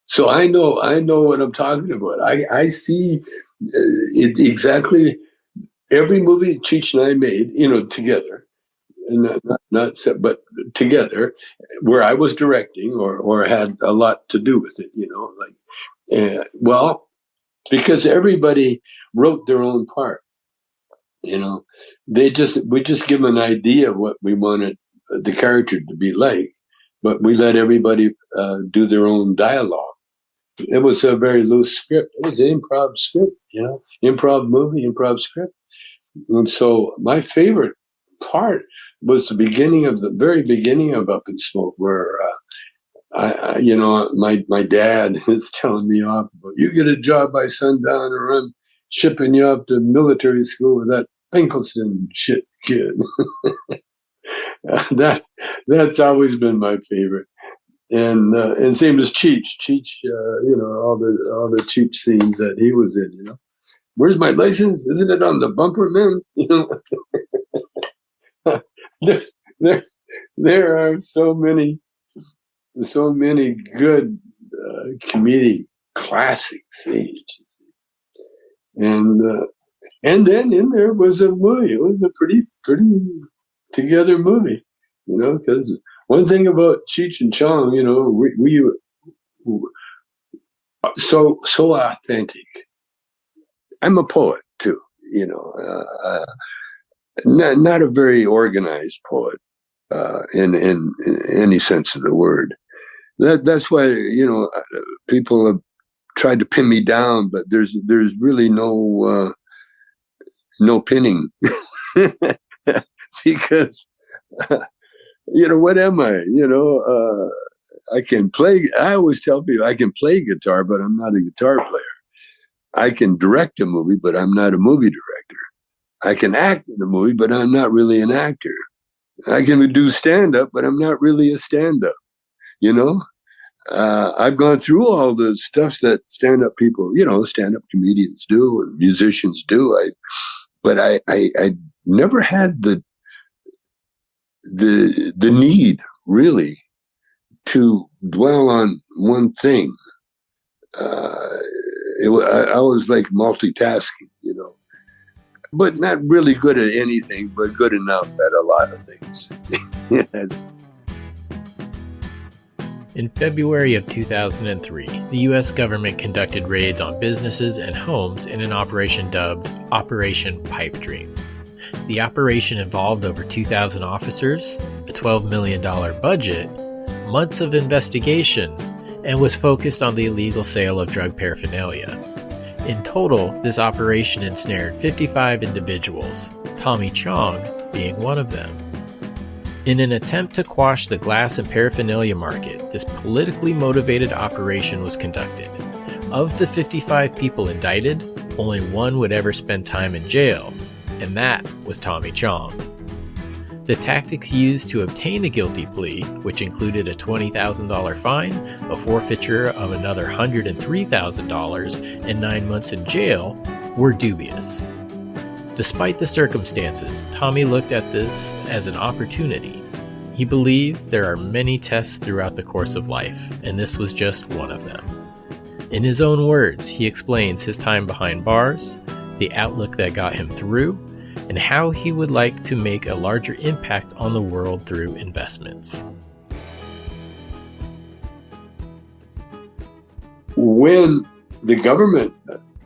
So I know what I'm talking about. I see it exactly. Every movie Cheech and I made, together, and not but together, where I was directing or had a lot to do with it, because everybody wrote their own part. We just give them an idea of what we wanted the character to be like, but we let everybody do their own dialogue. It was a very loose script. It was an improv script, improv movie, improv script. And so my favorite part was the very beginning of Up in Smoke, where my dad is telling me off, you get a job by sundown or I'm shipping you up to military school with that Pinkelson shit kid. That's always been my favorite. And same as Cheech. Cheech, all the Cheech scenes that he was in, Where's my license? Isn't it on the bumper, man? There are so many good comedic classic scenes, and then in there was a movie. It was a pretty together movie, because one thing about Cheech and Chong, we so authentic. I'm a poet too, not a very organized poet in any sense of the word. That's why people have tried to pin me down, but there's really no pinning because what am I? I can play. I always tell people I can play guitar, but I'm not a guitar player. I can direct a movie, but I'm not a movie director. I can act in a movie, but I'm not really an actor. I can do stand-up, but I'm not really a stand-up. I've gone through all the stuff that stand-up people, stand-up comedians do and musicians do. But I never had the need really to dwell on one thing. I was like multitasking, but not really good at anything, but good enough at a lot of things. In February of 2003, the U.S. government conducted raids on businesses and homes in an operation dubbed Operation Pipe Dream. The operation involved over 2,000 officers, a $12 million budget, months of investigation, and was focused on the illegal sale of drug paraphernalia. In total, this operation ensnared 55 individuals, Tommy Chong being one of them. In an attempt to quash the glass and paraphernalia market, this politically motivated operation was conducted. Of the 55 people indicted, only one would ever spend time in jail, and that was Tommy Chong. The tactics used to obtain a guilty plea, which included a $20,000 fine, a forfeiture of another $103,000, and 9 months in jail, were dubious. Despite the circumstances, Tommy looked at this as an opportunity. He believed there are many tests throughout the course of life, and this was just one of them. In his own words, he explains his time behind bars, the outlook that got him through, and how he would like to make a larger impact on the world through investments. When the government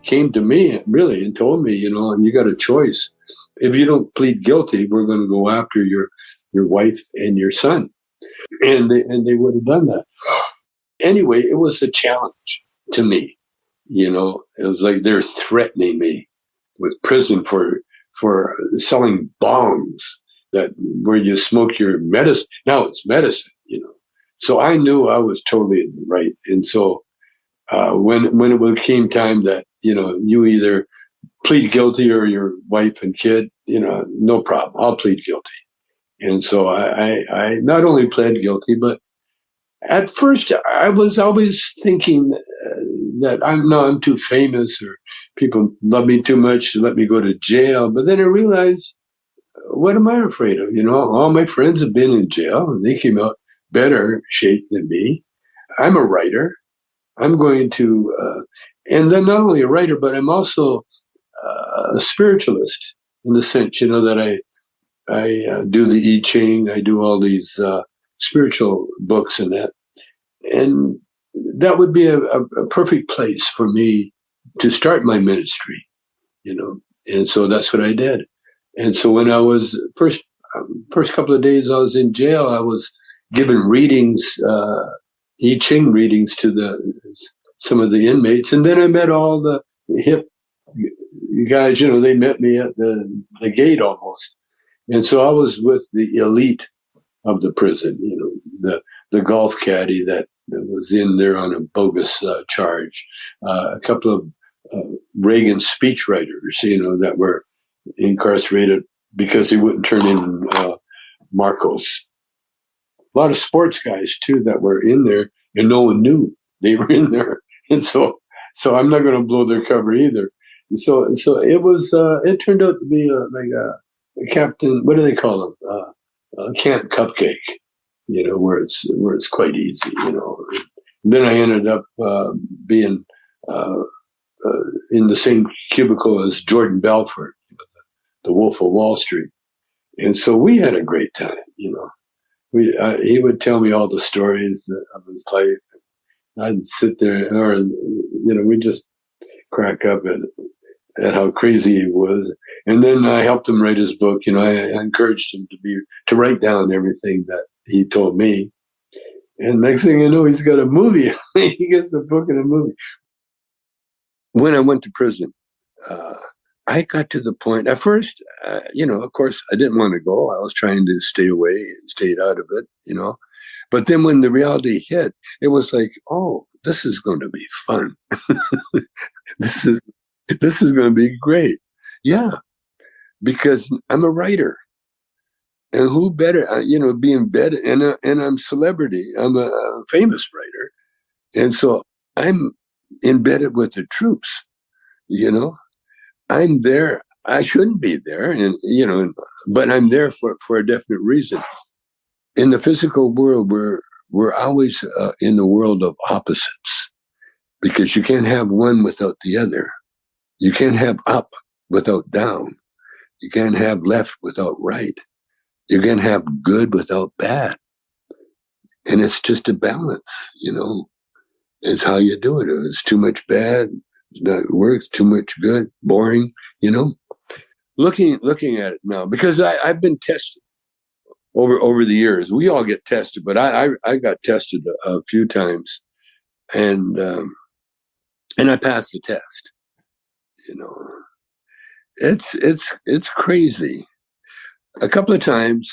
came to me really and told me, you got a choice. If you don't plead guilty, we're going to go after your wife and your son. And they would have done that. Anyway, it was a challenge to me. It was like they're threatening me with prison for selling bongs where you smoke your medicine. Now it's medicine, So I knew I was totally in the right. And so when it came time that, you either plead guilty or your wife and kid, no problem. I'll plead guilty. And so I not only pled guilty, but at first I was always thinking that I'm too famous or people love me too much to let me go to jail. But then I realized, what am I afraid of? All my friends have been in jail and they came out better shape than me. I'm a writer. I'm going to, and then not only a writer, but I'm also a spiritualist in the sense, that I do the I Ching. I do all these spiritual books and that. And that would be a perfect place for me to start my ministry, And so that's what I did. And so when I was first couple of days I was in jail, I was given readings, I Ching readings to the some of the inmates. And then I met all the hip guys, they met me at the gate almost. And so I was with the elite of the prison, the golf caddy that was in there on a bogus charge, a couple of Reagan speechwriters, that were incarcerated because he wouldn't turn in Marcos. A lot of sports guys too that were in there, and no one knew they were in there. And so I'm not going to blow their cover either. So it was. It turned out to be like a captain. What do they call him? A camp cupcake. Where it's quite easy. Then I ended up being in the same cubicle as Jordan Belfort, the Wolf of Wall Street, and so we had a great time. He would tell me all the stories of his life. I'd sit there, or we just crack up at how crazy he was. And then I helped him write his book. I encouraged him to write down everything that he told me. And next thing you know, he's got a movie. He gets a book and a movie. When I went to prison, I got to the point, at first, of course, I didn't want to go. I was trying to stay away, stayed out of it, But then when the reality hit, it was like, oh, this is going to be fun. This is going to be great. Yeah, because I'm a writer. And who better, be embedded, and I'm celebrity. I'm a famous writer. And so I'm embedded with the troops, I'm there. I shouldn't be there, but I'm there for a definite reason. In the physical world, we're always in the world of opposites, because you can't have one without the other. You can't have up without down. You can't have left without right. You can't have good without bad. And it's just a balance, It's how you do it. If it's too much bad, it's not works, too much good, boring, Looking at it now, because I've been tested over the years. We all get tested, but I got tested a few times, and I passed the test. It's crazy. A couple of times,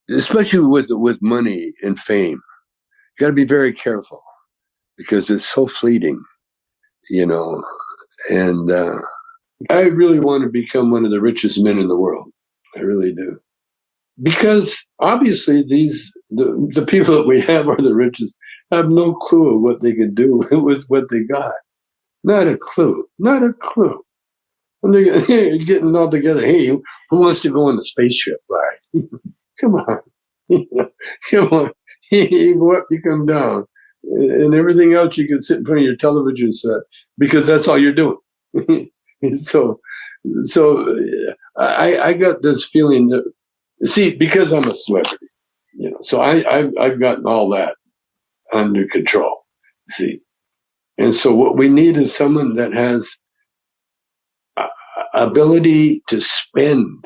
especially with money and fame, you got to be very careful, because it's so fleeting, and I really want to become one of the richest men in the world. I really do. Because obviously the people that we have are the richest, have no clue of what they can do with what they got. Not a clue. Not a clue. And they're getting all together. Hey, who wants to go on the spaceship ride? Come on. Come on. You go up, you come down. And everything else you can sit in front of your television set, because that's all you're doing. So I got this feeling that, see, because I'm a celebrity, so I've gotten all that under control, see. And so what we need is someone that has ability to spend.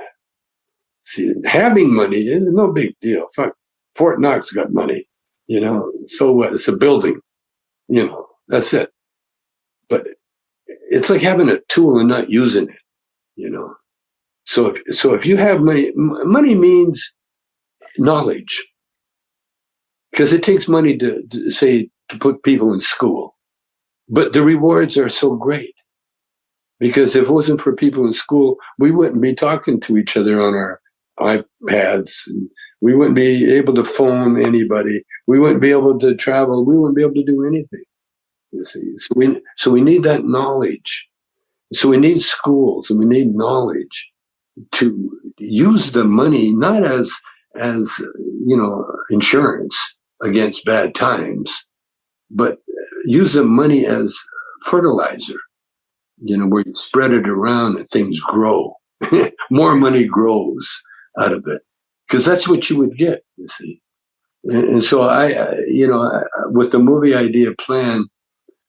See, having money is no big deal. Fuck, Fort Knox got money, so what? It's a building, that's it. But it's like having a tool and not using it, So if you have money, money means knowledge, because it takes money to put people in school. But the rewards are so great, because if it wasn't for people in school, we wouldn't be talking to each other on our iPads. And we wouldn't be able to phone anybody. We wouldn't be able to travel. We wouldn't be able to do anything. You see, so we need that knowledge. So we need schools, and we need knowledge to use the money not as insurance against bad times, but use the money as fertilizer. Where you spread it around and things grow. More money grows out of it, because that's what you would get. You see, and so with the movie idea plan,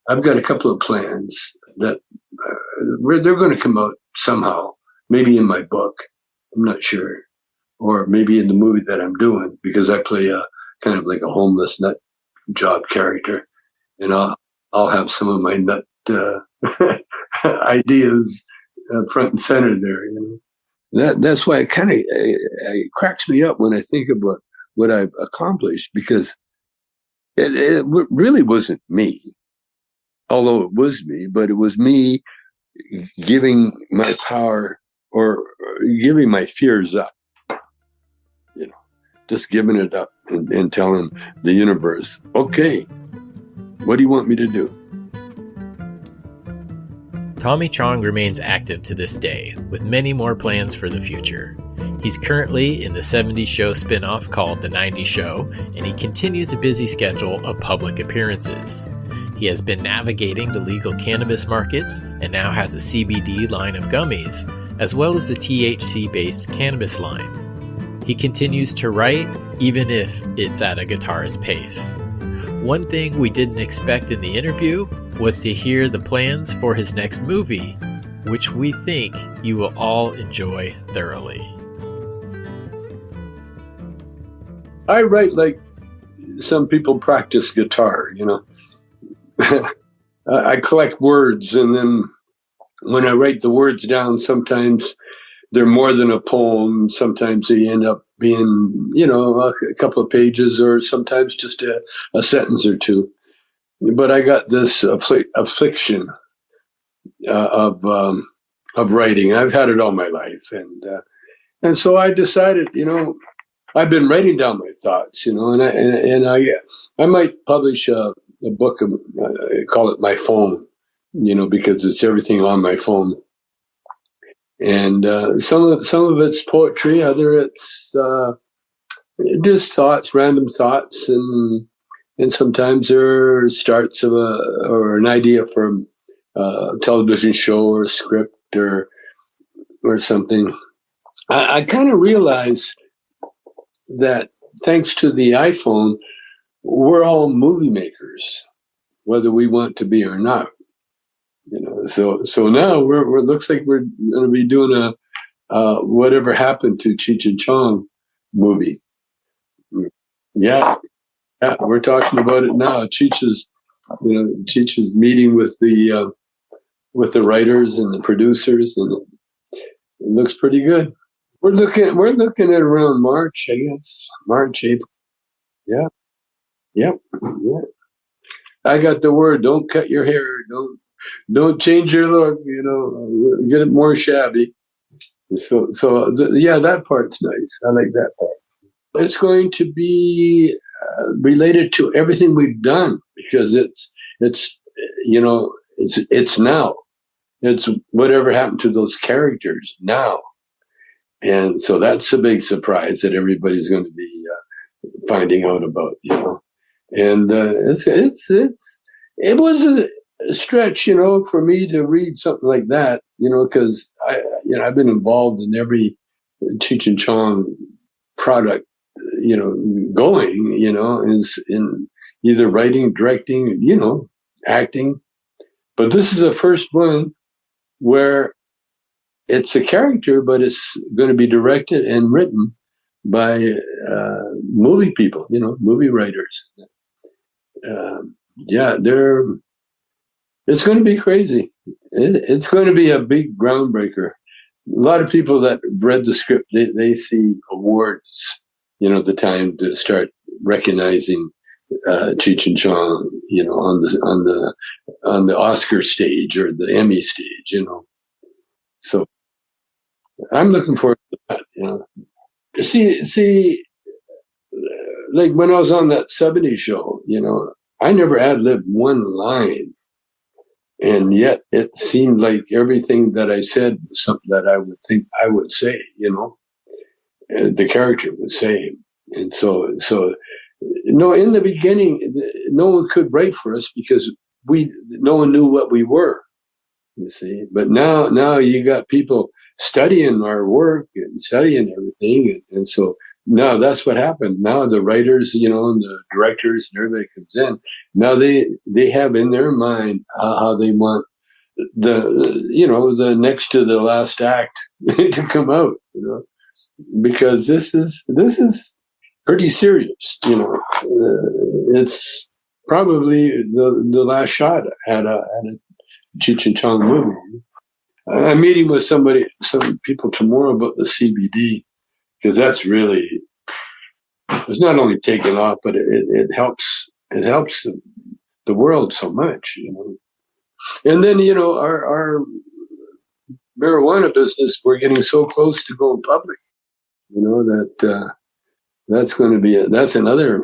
I've got a couple of plans that they're going to come out somehow, maybe in my book, I'm not sure, or maybe in the movie that I'm doing, because I play a kind of like a homeless nut job character. and I'll have some of my nut ideas front and center there. That's why it kind of cracks me up when I think about what I've accomplished, because it really wasn't me, although it was me, but it was me giving my power or giving my fears up, just giving it up and telling the universe, okay, what do you want me to do? Tommy Chong remains active to this day, with many more plans for the future. He's currently in the 70s show spin-off called The 90s Show, and he continues a busy schedule of public appearances. He has been navigating the legal cannabis markets and now has a CBD line of gummies, as well as a THC-based cannabis line. He continues to write, even if it's at a guitar's pace. One thing we didn't expect in the interview was to hear the plans for his next movie, which we think you will all enjoy thoroughly. I write like some people practice guitar, I collect words, and then when I write the words down, sometimes they're more than a poem. Sometimes they end up being, a couple of pages, or sometimes just a sentence or two. But I got this affliction of writing. I've had it all my life, and so I decided, I've been writing down my thoughts, and I might publish a book of, call it my phone, because it's everything on my phone. And some of it's poetry, other it's just thoughts, random thoughts, and sometimes there are starts of or an idea for a television show or a script or something. I kind of realized that thanks to the iPhone, we're all movie makers, whether we want to be or not. So now we're looks like we're going to be doing a Whatever Happened to Cheech and Chong movie. Yeah, we're talking about it now. Cheech is meeting with the writers and the producers, and it looks pretty good. We're looking at around March, I guess. March, April. Yeah. Yep. Yeah. I got the word. Don't cut your hair. Don't change your look. Get it more shabby. So that part's nice. I like that part. It's going to be related to everything we've done, because it's now. It's whatever happened to those characters now, and so that's a big surprise that everybody's going to be finding out about. And it was a stretch, for me to read something like that, because I've been involved in every Cheech and Chong product, going, in either writing, directing, acting. But this is the first one where it's a character, but it's going to be directed and written by movie people, movie writers. It's going to be crazy. It's going to be a big groundbreaker. A lot of people that read the script, they see awards, the time to start recognizing Cheech and Chong, on the Oscar stage or the Emmy stage, So I'm looking forward to that. See, like when I was on that 70s show, I never ad libbed one line. And yet it seemed like everything that I said was something that I would think I would say, and the character would say. And so in the beginning, no one could write for us because no one knew what we were, you see. But now you got people studying our work and studying everything. And so now that's what happened. Now the writers, and the directors and everybody comes in. Now they have in their mind how they want the next to the last act to come out, because this is pretty serious, it's probably the last shot at a Cheech and Chong movie. I'm meeting with some people tomorrow about the CBD, because that's really, it's not only taken off, but it helps the world so much, And then, our marijuana business, we're getting so close to going public, that that's going to be that's another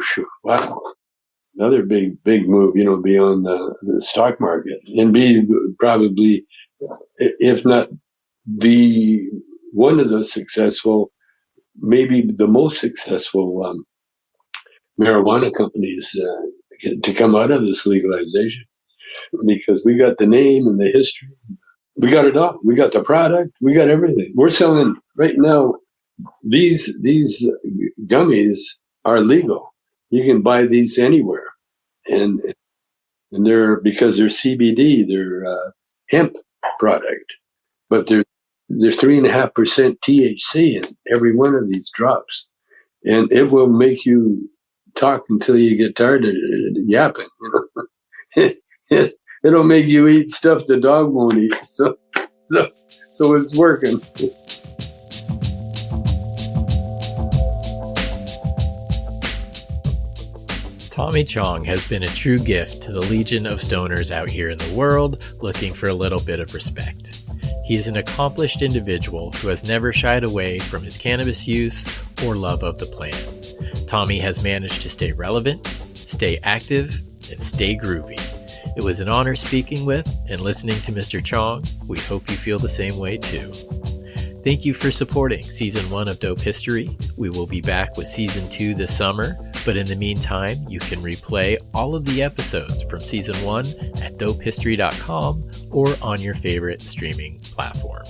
another big move, beyond the stock market, and be probably, if not the one of the successful, maybe the most successful marijuana companies to come out of this legalization, because we got the name and the history. We got it all. We got the product. We got everything. We're selling right now. These gummies are legal. You can buy these anywhere, and they're, because they're CBD, they're hemp product, but they're 3.5% THC in every one of these drops, and it will make you talk until you get tired of yapping. It'll make you eat stuff the dog won't eat. So it's working. Tommy Chong has been a true gift to the legion of stoners out here in the world looking for a little bit of respect. He is an accomplished individual who has never shied away from his cannabis use or love of the plant. Tommy has managed to stay relevant, stay active, and stay groovy. It was an honor speaking with and listening to Mr. Chong. We hope you feel the same way too. Thank you for supporting Season 1 of Dope History. We will be back with Season 2 this summer, but in the meantime, you can replay all of the episodes from Season 1 at dopehistory.com or on your favorite streaming platform.